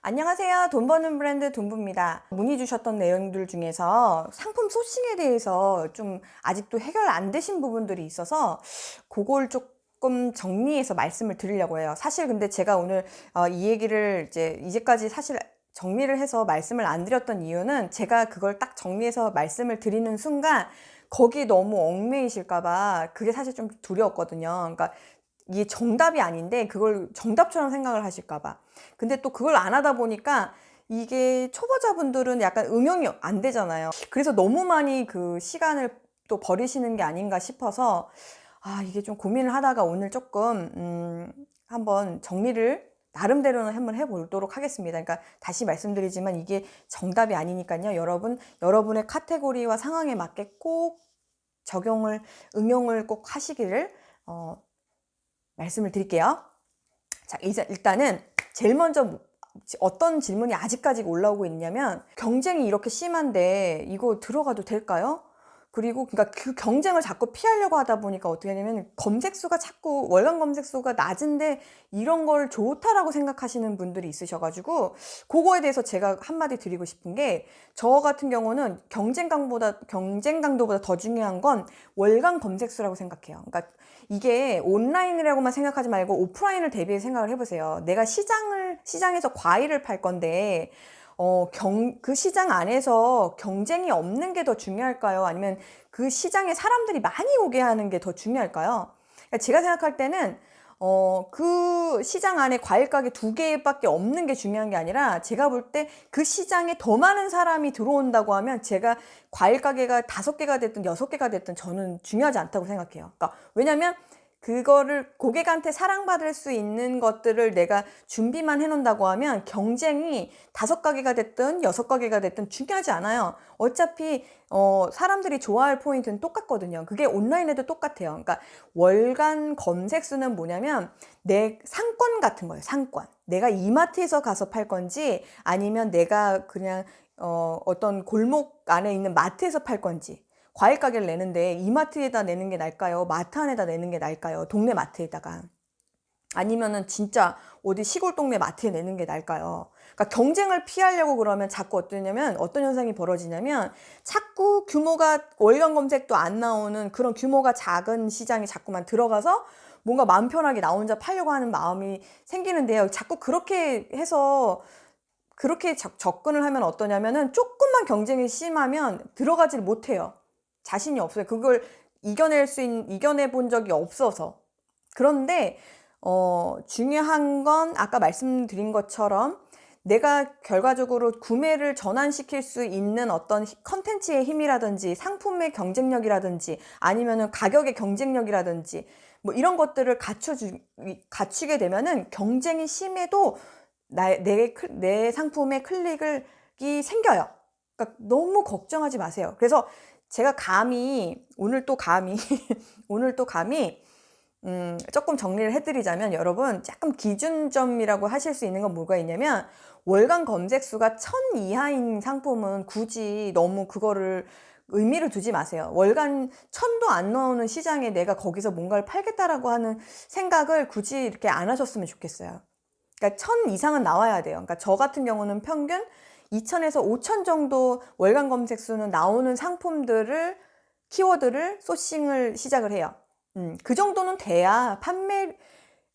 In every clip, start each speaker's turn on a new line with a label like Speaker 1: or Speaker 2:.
Speaker 1: 안녕하세요. 돈 버는 브랜드 돈부입니다. 문의 주셨던 내용들 중에서 상품 소싱에 대해서 좀 아직도 해결 안 되신 부분들이 있어서 그걸 조금 정리해서 말씀을 드리려고 해요. 사실 근데 제가 오늘 이 얘기를 이제까지 사실 정리를 해서 말씀을 안 드렸던 이유는 제가 그걸 딱 정리해서 말씀을 드리는 순간 거기 너무 얽매이실까봐 그게 사실 좀 두려웠거든요. 그러니까 이게 정답이 아닌데 그걸 정답처럼 생각을 하실까봐. 근데 또 그걸 안 하다 보니까 이게 초보자분들은 약간 응용이 안 되잖아요. 그래서 너무 많이 그 시간을 또 버리시는 게 아닌가 싶어서 이게 좀 고민을 하다가 오늘 조금 한번 정리를 나름대로는 한번 해보도록 하겠습니다. 그러니까 다시 말씀드리지만 이게 정답이 아니니까요. 여러분의 카테고리와 상황에 맞게 꼭 응용을 꼭 하시기를 말씀을 드릴게요. 자, 일단은 제일 먼저 어떤 질문이 아직까지 올라오고 있냐면 경쟁이 이렇게 심한데 이거 들어가도 될까요? 그리고 그러니까 그 경쟁을 자꾸 피하려고 하다 보니까 어떻게 되냐면 검색수가 자꾸 월간 검색수가 낮은데 이런 걸 좋다라고 생각하시는 분들이 있으셔가지고 그거에 대해서 제가 한마디 드리고 싶은 게 저 같은 경우는 경쟁 강도보다 더 중요한 건 월간 검색수라고 생각해요. 그러니까 이게 온라인이라고만 생각하지 말고 오프라인을 대비해 생각을 해보세요. 내가 시장에서 과일을 팔 건데 그 시장 안에서 경쟁이 없는 게 더 중요할까요? 아니면 그 시장에 사람들이 많이 오게 하는 게 더 중요할까요? 그러니까 제가 생각할 때는 그 시장 안에 과일 가게 2개밖에 없는 게 중요한 게 아니라 제가 볼 때 그 시장에 더 많은 사람이 들어온다고 하면 제가 과일 가게가 5개가 됐든 6개가 됐든 저는 중요하지 않다고 생각해요. 그러니까 왜냐면 그거를 고객한테 사랑받을 수 있는 것들을 내가 준비만 해놓는다고 하면 경쟁이 5가게가 됐든 6가게가 됐든 중요하지 않아요. 어차피 사람들이 좋아할 포인트는 똑같거든요. 그게 온라인에도 똑같아요. 그러니까 월간 검색수는 뭐냐면 내 상권 같은 거예요. 상권. 내가 이마트에서 가서 팔 건지 아니면 내가 그냥 어떤 골목 안에 있는 마트에서 팔 건지. 과일 가게를 내는데 이마트에다 내는 게 나을까요? 마트 안에다 내는 게 나을까요? 동네 마트에다가. 아니면은 진짜 어디 시골 동네 마트에 내는 게 나을까요? 그러니까 경쟁을 피하려고 그러면 자꾸 어떤 현상이 벌어지냐면 자꾸 규모가 월간 검색도 안 나오는 그런 규모가 작은 시장에 자꾸만 들어가서 뭔가 마음 편하게 나 혼자 팔려고 하는 마음이 생기는데요. 자꾸 그렇게 해서 그렇게 접근을 하면 어떠냐면은 조금만 경쟁이 심하면 들어가질 못해요. 자신이 없어요. 그걸 이겨내 본 적이 없어서. 그런데 중요한 건 아까 말씀드린 것처럼 내가 결과적으로 구매를 전환시킬 수 있는 어떤 컨텐츠의 힘이라든지 상품의 경쟁력이라든지 아니면은 가격의 경쟁력이라든지 뭐 이런 것들을 갖추게 되면은 경쟁이 심해도 내 상품의 클릭이 생겨요. 그러니까 너무 걱정하지 마세요. 그래서 제가 오늘 또 감히 조금 정리를 해드리자면 여러분 약간 기준점이라고 하실 수 있는 건 뭐가 있냐면 월간 검색수가 1000 이하인 상품은 굳이 너무 그거를 의미를 두지 마세요. 월간 1000도 안 나오는 시장에 내가 거기서 뭔가를 팔겠다라고 하는 생각을 굳이 이렇게 안 하셨으면 좋겠어요. 그러니까 1000 이상은 나와야 돼요. 그러니까 저 같은 경우는 평균 2000에서 5000 정도 월간 검색 수는 나오는 키워드를 소싱을 시작을 해요. 그 정도는 돼야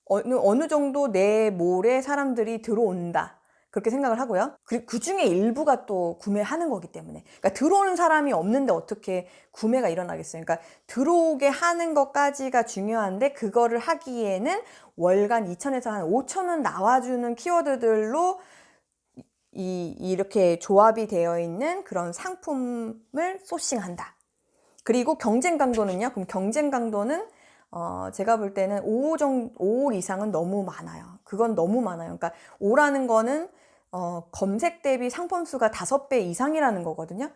Speaker 1: 어느 정도 내 몰에 사람들이 들어온다. 그렇게 생각을 하고요. 그 중에 일부가 또 구매하는 거기 때문에. 그러니까 들어오는 사람이 없는데 어떻게 구매가 일어나겠어요. 그러니까 들어오게 하는 것까지가 중요한데 그거를 하기에는 월간 2000에서 한 5000은 나와주는 키워드들로 이렇게 조합이 되어 있는 그런 상품을 소싱한다. 그리고 경쟁 강도는요? 그럼 경쟁 강도는 제가 볼 때는 5 이상은 너무 많아요. 그건 너무 많아요. 그러니까 5라는 거는 검색 대비 상품 수가 5배 이상이라는 거거든요.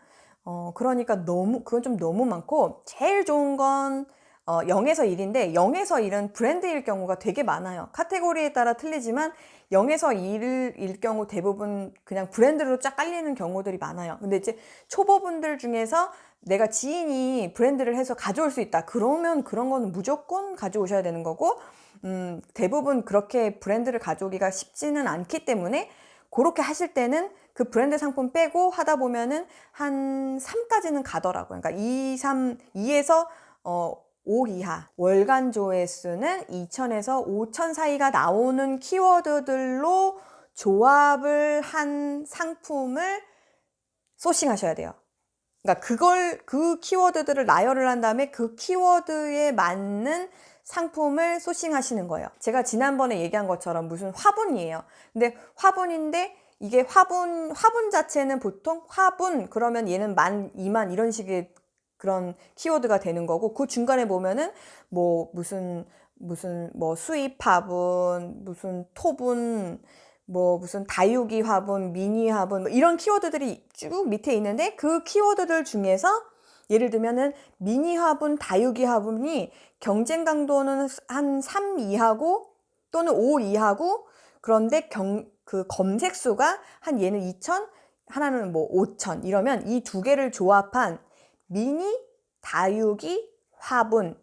Speaker 1: 그러니까 그건 좀 너무 많고 제일 좋은 건 0에서 1인데 0에서 1은 브랜드일 경우가 되게 많아요. 카테고리에 따라 틀리지만 0에서 1일 경우 대부분 그냥 브랜드로 쫙 깔리는 경우들이 많아요. 근데 이제 초보분들 중에서 내가 지인이 브랜드를 해서 가져올 수 있다. 그러면 그런 거는 무조건 가져오셔야 되는 거고, 대부분 그렇게 브랜드를 가져오기가 쉽지는 않기 때문에 그렇게 하실 때는 그 브랜드 상품 빼고 하다 보면은 한 3까지는 가더라고요. 그러니까 2에서 5 이하. 월간 조회수는 2,000에서 5,000 사이가 나오는 키워드들로 조합을 한 상품을 소싱하셔야 돼요. 그러니까 그 키워드들을 나열을 한 다음에 그 키워드에 맞는 상품을 소싱하시는 거예요. 제가 지난번에 얘기한 것처럼 무슨 화분이에요. 근데 화분인데 이게 화분 자체는 보통 화분 그러면 얘는 10,000, 20,000 이런 식의 그런 키워드가 되는 거고, 그 중간에 보면은 뭐 무슨 뭐 수입 화분, 무슨 토분, 뭐 무슨 다육이 화분, 미니 화분 뭐 이런 키워드들이 쭉 밑에 있는데, 그 키워드들 중에서 예를 들면은 미니 화분, 다육이 화분이 경쟁 강도는 한 3 이하고 또는 5 이하고, 그런데 그 검색 수가 한 얘는 2,000, 하나는 뭐 5,000 이러면 이 두 개를 조합한 미니, 다육이, 화분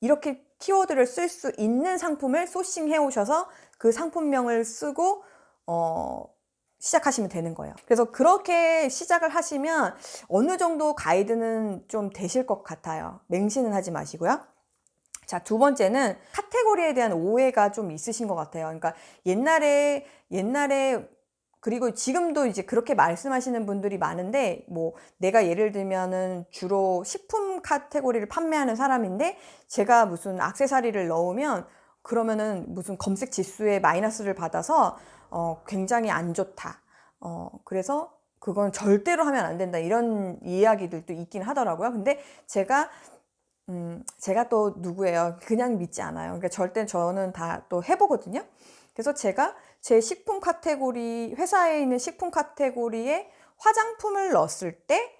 Speaker 1: 이렇게 키워드를 쓸 수 있는 상품을 소싱해 오셔서 그 상품명을 쓰고 시작하시면 되는 거예요. 그래서 그렇게 시작을 하시면 어느 정도 가이드는 좀 되실 것 같아요. 맹신은 하지 마시고요. 자, 두 번째는 카테고리에 대한 오해가 좀 있으신 것 같아요. 그러니까 옛날에 그리고 지금도 이제 그렇게 말씀하시는 분들이 많은데, 뭐 내가 예를 들면은 주로 식품 카테고리를 판매하는 사람인데 제가 무슨 액세서리를 넣으면 그러면은 무슨 검색 지수에 마이너스를 받아서 굉장히 안 좋다. 그래서 그건 절대로 하면 안 된다. 이런 이야기들도 있긴 하더라고요. 근데 제가 또 누구예요? 그냥 믿지 않아요. 그러니까 절대 저는 다 또 해보거든요. 그래서 제가 제 식품 카테고리, 회사에 있는 식품 카테고리에 화장품을 넣었을 때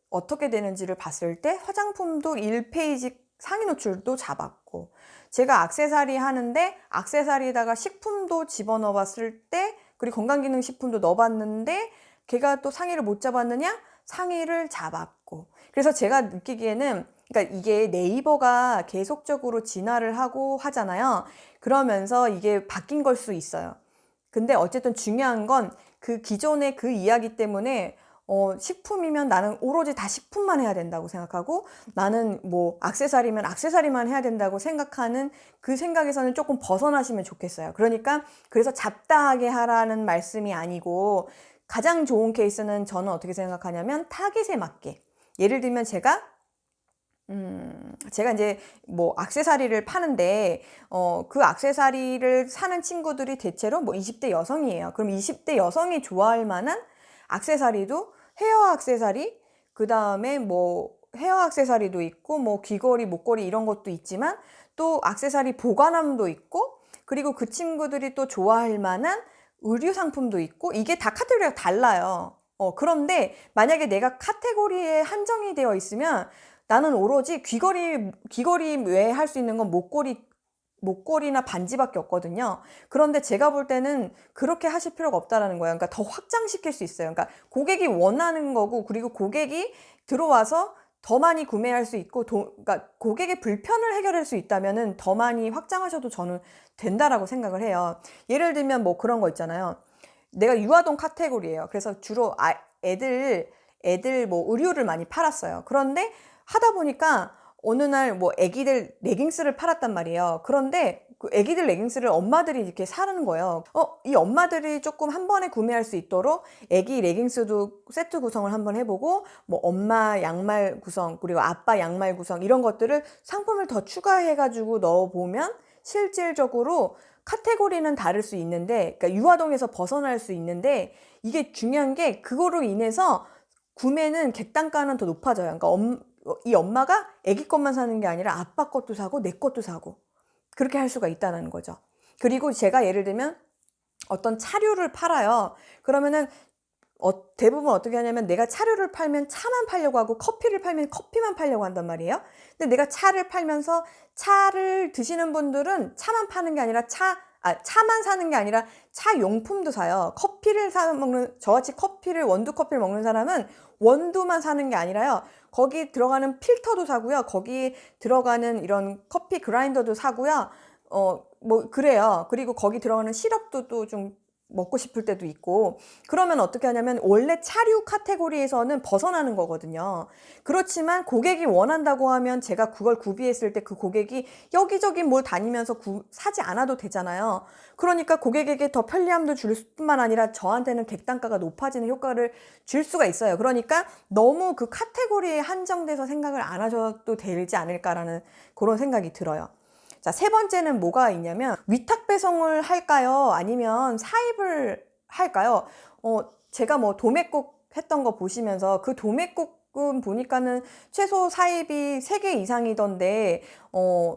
Speaker 1: 어떻게 되는지를 봤을 때 화장품도 1페이지 상위 노출도 잡았고, 제가 액세서리 하는데 액세서리에다가 식품도 집어넣어 봤을 때, 그리고 건강기능식품도 넣어봤는데 걔가 또 상위를 못 잡았느냐? 상위를 잡았고. 그래서 제가 느끼기에는, 그러니까 이게 네이버가 계속적으로 진화를 하고 하잖아요. 그러면서 이게 바뀐 걸 수 있어요. 근데 어쨌든 중요한 건 그 기존의 그 이야기 때문에 식품이면 나는 오로지 다 식품만 해야 된다고 생각하고, 나는 뭐 액세서리면 액세서리만 해야 된다고 생각하는 그 생각에서는 조금 벗어나시면 좋겠어요. 그러니까 그래서 잡다하게 하라는 말씀이 아니고, 가장 좋은 케이스는 저는 어떻게 생각하냐면 타깃에 맞게. 예를 들면 제가 이제 뭐 액세서리를 파는데 그 액세서리를 사는 친구들이 대체로 뭐 20대 여성이에요. 그럼 20대 여성이 좋아할 만한 액세서리도 헤어 액세서리, 그 다음에 뭐 헤어 액세서리도 있고 뭐 귀걸이, 목걸이 이런 것도 있지만, 또 액세서리 보관함도 있고, 그리고 그 친구들이 또 좋아할 만한 의류 상품도 있고, 이게 다 카테고리가 달라요. 그런데 만약에 내가 카테고리에 한정이 되어 있으면 나는 오로지 귀걸이 외에 할 수 있는 건 목걸이나 반지밖에 없거든요. 그런데 제가 볼 때는 그렇게 하실 필요가 없다라는 거예요. 그러니까 더 확장시킬 수 있어요. 그러니까 고객이 원하는 거고, 그리고 고객이 들어와서 더 많이 구매할 수 있고, 그러니까 고객의 불편을 해결할 수 있다면은 더 많이 확장하셔도 저는 된다라고 생각을 해요. 예를 들면 뭐 그런 거 있잖아요. 내가 유아동 카테고리예요. 그래서 주로 애들 뭐 의류를 많이 팔았어요. 그런데 하다 보니까 어느 날 뭐 애기들 레깅스를 팔았단 말이에요. 그런데 그 애기들 레깅스를 엄마들이 이렇게 사는 거예요. 이 엄마들이 조금 한 번에 구매할 수 있도록 애기 레깅스도 세트 구성을 한번 해보고, 뭐 엄마 양말 구성, 그리고 아빠 양말 구성, 이런 것들을 상품을 더 추가해가지고 넣어보면 실질적으로 카테고리는 다를 수 있는데, 그러니까 유아동에서 벗어날 수 있는데, 이게 중요한 게 그거로 인해서 구매는 객단가는 더 높아져요. 그러니까 이 엄마가 애기 것만 사는 게 아니라 아빠 것도 사고 내 것도 사고 그렇게 할 수가 있다는 거죠. 그리고 제가 예를 들면 어떤 차류를 팔아요. 그러면은 대부분 어떻게 하냐면 내가 차류를 팔면 차만 팔려고 하고 커피를 팔면 커피만 팔려고 한단 말이에요. 근데 내가 차를 팔면서 차를 드시는 분들은 차만 파는 게 아니라 차만 사는 게 아니라 차 용품도 사요. 커피를 사 먹는, 저같이 원두 커피를 먹는 사람은 원두만 사는 게 아니라요. 거기 들어가는 필터도 사고요. 거기 들어가는 이런 커피 그라인더도 사고요. 뭐 그래요. 그리고 거기 들어가는 시럽도 또 좀 먹고 싶을 때도 있고. 그러면 어떻게 하냐면 원래 차류 카테고리에서는 벗어나는 거거든요. 그렇지만 고객이 원한다고 하면 제가 그걸 구비했을 때 그 고객이 여기저기 뭘 다니면서 사지 않아도 되잖아요. 그러니까 고객에게 더 편리함도 줄 뿐만 아니라 저한테는 객단가가 높아지는 효과를 줄 수가 있어요. 그러니까 너무 그 카테고리에 한정돼서 생각을 안 하셔도 되지 않을까라는 그런 생각이 들어요. 자, 세 번째는 뭐가 있냐면 위탁 배송을 할까요? 아니면 사입을 할까요? 제가 뭐 도매국 했던 거 보시면서 그 도매국은 보니까는 최소 사입이 3개 이상이던데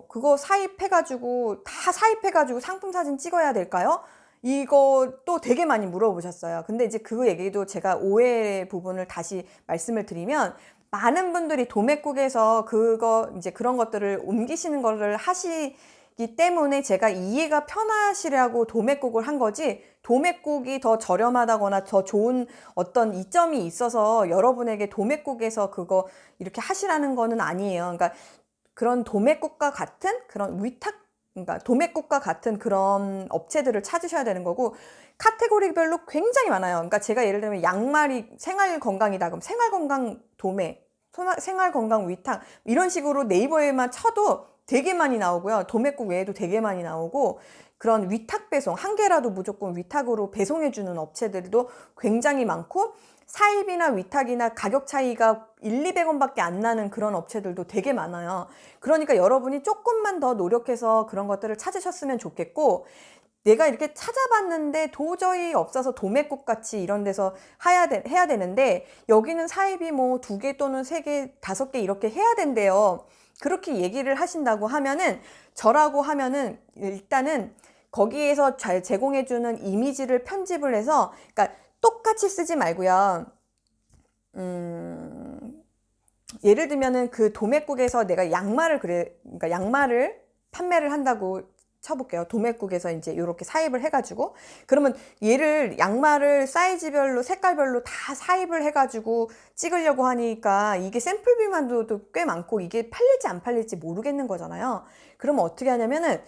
Speaker 1: 그거 사입해가지고 다 사입해가지고 상품 사진 찍어야 될까요? 이거 또 되게 많이 물어보셨어요. 근데 이제 그 얘기도 제가 오해 부분을 다시 말씀을 드리면 많은 분들이 도매국에서 이제 그런 것들을 옮기시는 거를 하시기 때문에 제가 이해가 편하시라고 도매국을 한 거지, 도매국이 더 저렴하다거나 더 좋은 어떤 이점이 있어서 여러분에게 도매국에서 그거 이렇게 하시라는 거는 아니에요. 그러니까 그런 도매국과 같은 그런 그러니까 도매국과 같은 그런 업체들을 찾으셔야 되는 거고, 카테고리별로 굉장히 많아요. 그러니까 제가 예를 들면 양말이 생활건강이다 그럼 생활건강 도매, 생활건강 위탁 이런 식으로 네이버에만 쳐도 되게 많이 나오고요. 도매국 외에도 되게 많이 나오고, 그런 위탁 배송, 한 개라도 무조건 위탁으로 배송해주는 업체들도 굉장히 많고, 사입이나 위탁이나 가격 차이가 100~200원밖에 안 나는 그런 업체들도 되게 많아요. 그러니까 여러분이 조금만 더 노력해서 그런 것들을 찾으셨으면 좋겠고, 내가 이렇게 찾아봤는데 도저히 없어서 도매국 같이 이런 데서 해야 되는데 여기는 사입이 뭐 2개 또는 3개, 5개 이렇게 해야 된대요. 그렇게 얘기를 하신다고 하면은, 저라고 하면은 일단은 거기에서 잘 제공해주는 이미지를 편집을 해서, 그러니까 똑같이 쓰지 말고요. 예를 들면은 그 도매국에서 내가 그러니까 양말을 판매를 한다고 쳐볼게요. 도매국에서 이제 이렇게 사입을 해가지고, 그러면 양말을 사이즈별로 색깔별로 다 사입을 해가지고 찍으려고 하니까 이게 샘플비만도 꽤 많고 이게 팔릴지 안 팔릴지 모르겠는 거잖아요. 그러면 어떻게 하냐면은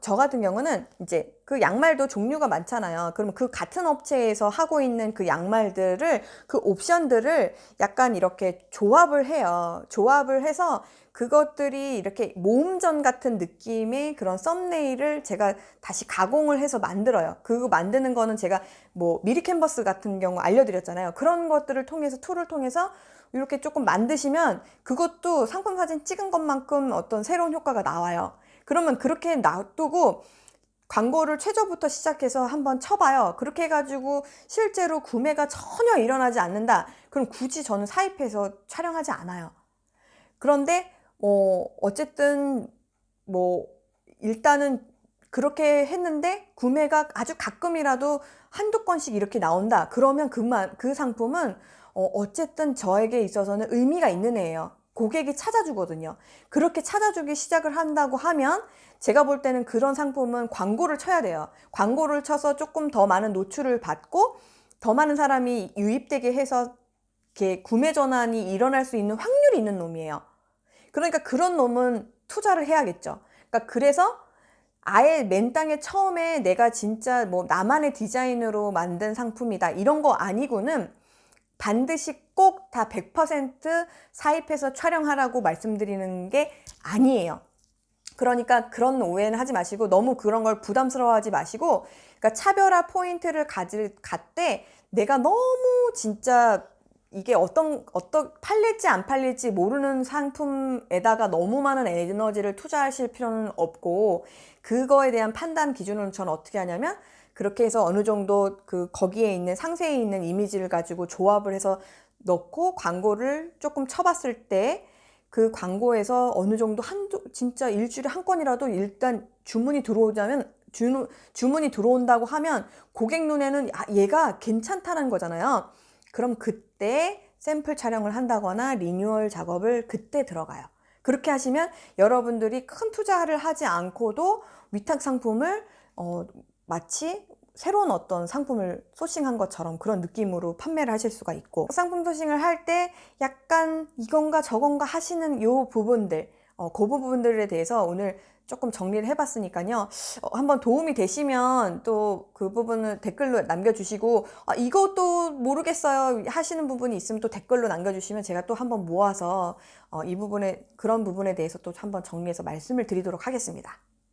Speaker 1: 저 같은 경우는 이제 그 양말도 종류가 많잖아요. 그러면 그 같은 업체에서 하고 있는 그 양말들을, 그 옵션들을 약간 이렇게 조합을 해요. 조합을 해서 그것들이 이렇게 모음전 같은 느낌의 그런 썸네일을 제가 다시 가공을 해서 만들어요. 그거 만드는 거는 제가 뭐 미리 캔버스 같은 경우 알려드렸잖아요. 그런 것들을 통해서, 툴을 통해서 이렇게 조금 만드시면 그것도 상품 사진 찍은 것만큼 어떤 새로운 효과가 나와요. 그러면 그렇게 놔두고 광고를 최저부터 시작해서 한번 쳐봐요. 그렇게 해가지고 실제로 구매가 전혀 일어나지 않는다. 그럼 굳이 저는 사입해서 촬영하지 않아요. 그런데 어쨌든 뭐 일단은 그렇게 했는데 구매가 아주 가끔이라도 한두 건씩 이렇게 나온다. 그러면 그 상품은 어쨌든 저에게 있어서는 의미가 있는 애예요. 고객이 찾아주거든요. 그렇게 찾아주기 시작을 한다고 하면 제가 볼 때는 그런 상품은 광고를 쳐야 돼요. 광고를 쳐서 조금 더 많은 노출을 받고 더 많은 사람이 유입되게 해서 이렇게 구매 전환이 일어날 수 있는 확률이 있는 놈이에요. 그러니까 그런 놈은 투자를 해야겠죠. 그러니까 그래서 아예 맨땅에 처음에 내가 진짜 뭐 나만의 디자인으로 만든 상품이다 이런 거 아니고는 반드시 꼭 다 100% 사입해서 촬영하라고 말씀드리는 게 아니에요. 그러니까 그런 오해는 하지 마시고, 너무 그런 걸 부담스러워하지 마시고, 그러니까 차별화 포인트를 갖되 내가 너무 진짜 이게 팔릴지 안 팔릴지 모르는 상품에다가 너무 많은 에너지를 투자하실 필요는 없고, 그거에 대한 판단 기준은 전 어떻게 하냐면, 그렇게 해서 어느 정도 거기에 있는 상세에 있는 이미지를 가지고 조합을 해서 넣고 광고를 조금 쳐봤을 때 그 광고에서 어느 정도 진짜 일주일에 한 건이라도 일단 주문이 들어오자면 주문이 들어온다고 하면 고객 눈에는 얘가 괜찮다는 거잖아요. 그럼 그때 샘플 촬영을 한다거나 리뉴얼 작업을 그때 들어가요. 그렇게 하시면 여러분들이 큰 투자를 하지 않고도 위탁 상품을 마치 새로운 어떤 상품을 소싱한 것처럼 그런 느낌으로 판매를 하실 수가 있고, 상품 소싱을 할 때 약간 이건가 저건가 하시는 요 부분들, 그 부분들에 대해서 오늘 조금 정리를 해봤으니까요. 한번 도움이 되시면 또 그 부분을 댓글로 남겨주시고, 이것도 모르겠어요 하시는 부분이 있으면 또 댓글로 남겨주시면 제가 또 한번 모아서 이 부분에, 그런 부분에 대해서 또 한번 정리해서 말씀을 드리도록 하겠습니다.